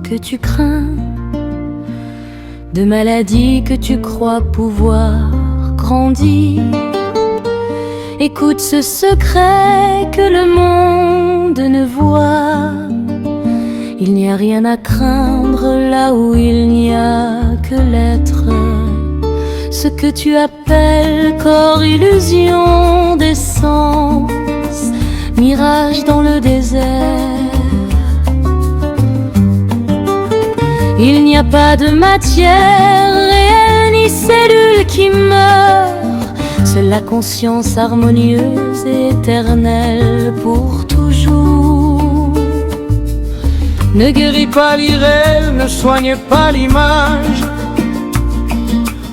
que tu crains, de maladies que tu crois pouvoir grandir. Écoute ce secret que le monde ne voit. Il n'y a rien à craindre là où il n'y a que l'être. Ce que tu appelles corps, illusion d'essence, mirage dans le désert. Il n'y a pas de matière réelle ni cellule qui meurt. Seule la conscience harmonieuse et éternelle pour toujours. Ne guéris pas l'irréel, ne soigne pas l'image.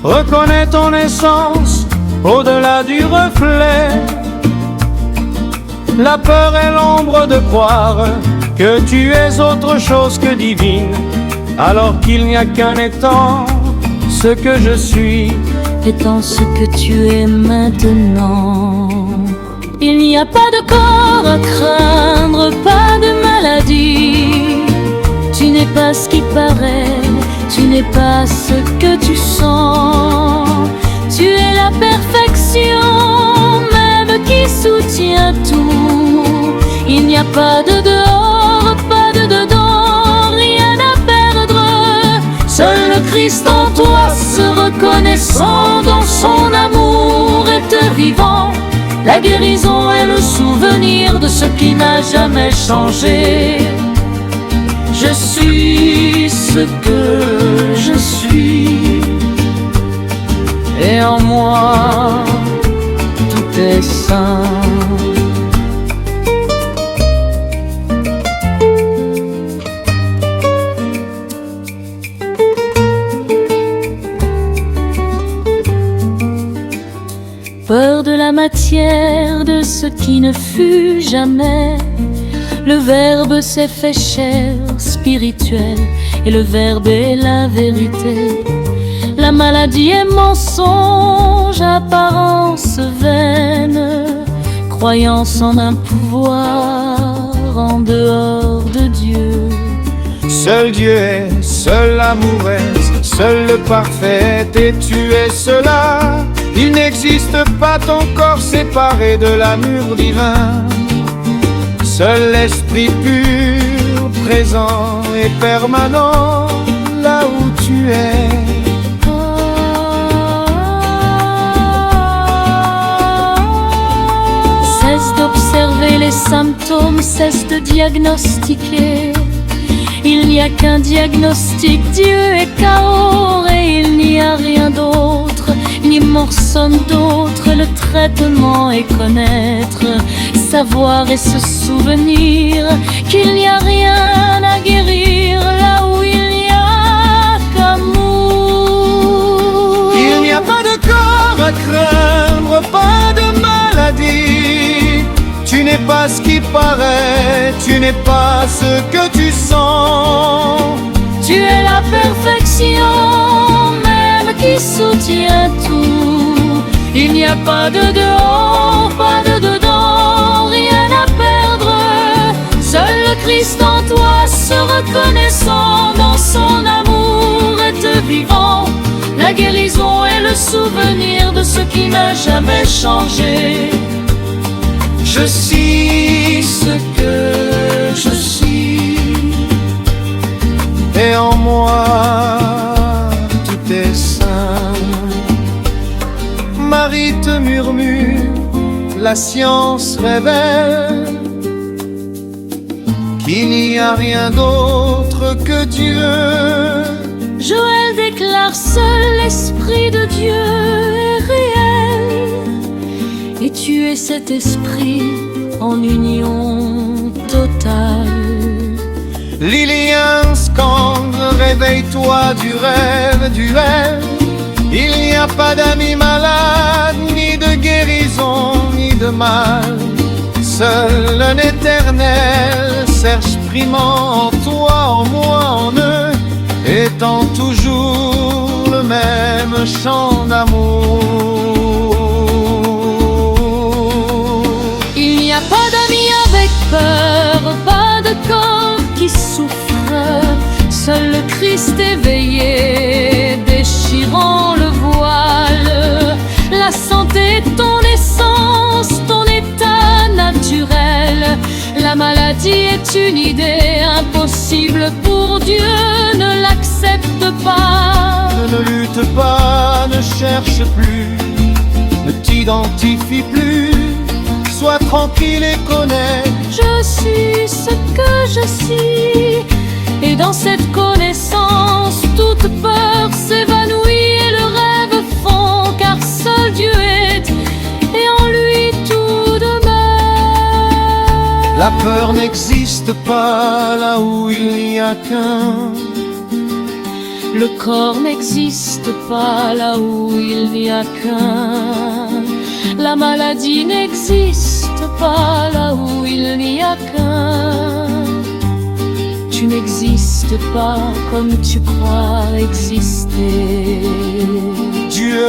Reconnais ton essence au-delà du reflet. La peur est l'ombre de croire que tu es autre chose que divine, alors qu'il n'y a qu'un étant, ce que je suis étant ce que tu es maintenant. Il n'y a pas de corps à craindre, pas de maladie. Tu n'es pas ce qui paraît, tu n'es pas ce que tu sens. Tu es la perfection même qui soutient tout. Il n'y a pas de dehors, pas de dedans, rien à perdre. Seul le Christ en toi, se reconnaissant dans son amour, est vivant. La guérison est le souvenir de ce qui n'a jamais changé. Je suis ce que je suis, et en moi tout est saint. Peur de la matière, de ce qui ne fut jamais. Le Verbe s'est fait chair, spirituel, et le Verbe est la vérité. La maladie est mensonge, apparence vaine, croyance en un pouvoir en dehors de Dieu. Seul Dieu est, seul l'amour est, seul le parfait, et tu es cela. Il n'existe pas ton corps séparé de l'amour divin. Seul l'esprit pur, présent et permanent, là où tu es. Cesse d'observer les symptômes, cesse de diagnostiquer. Il n'y a qu'un diagnostic, Dieu est chaos, et il n'y a rien d'autre, ni morceau d'autre. Le traitement est connaître, savoir et se souvenir qu'il n'y a rien à guérir là où il n'y a qu'amour. Il n'y a pas de corps à craindre, pas de maladie. Tu n'es pas ce qui paraît, tu n'es pas ce que tu sens. Tu es la perfection même qui soutient tout. Il n'y a pas de dehors, pas de dedans, rien à perdre. Seul le Christ en toi, se reconnaissant dans son amour, est vivant. La guérison est le souvenir de ce qui n'a jamais changé. Je suis ce que je suis, et en moi tout est saint. Marie te murmure, la science révèle qu'il n'y a rien d'autre que Dieu. Joël déclare seul l'Esprit de Dieu est réel, et tu es cet esprit en union totale. Lilien scande, réveille-toi du rêve, du rêve. Il n'y a pas d'amis malades, ni de guérison, ni de mal. Seul un éternel s'exprimant en toi, en moi, en eux, étant toujours le même chant d'amour. Il n'y a pas d'amis avec peur, pas de corps qui souffre. Seul le Christ éveillé, déchirant le voile. La santé, ton essence, ton état naturel. La maladie est une idée impossible pour Dieu, ne l'accepte pas. Ne lutte pas, ne cherche plus, ne t'identifie plus. Sois tranquille et connais. Je suis ce que je suis, et dans cette connaissance, toute peur s'évanouit et le rêve fond, car seul Dieu est, et en lui tout demeure. La peur n'existe pas là où il n'y a qu'un. Le corps n'existe pas là où il n'y a qu'un. La maladie n'existe pas là où il n'y a qu'un. Tu n'existes pas comme tu crois exister. Dieu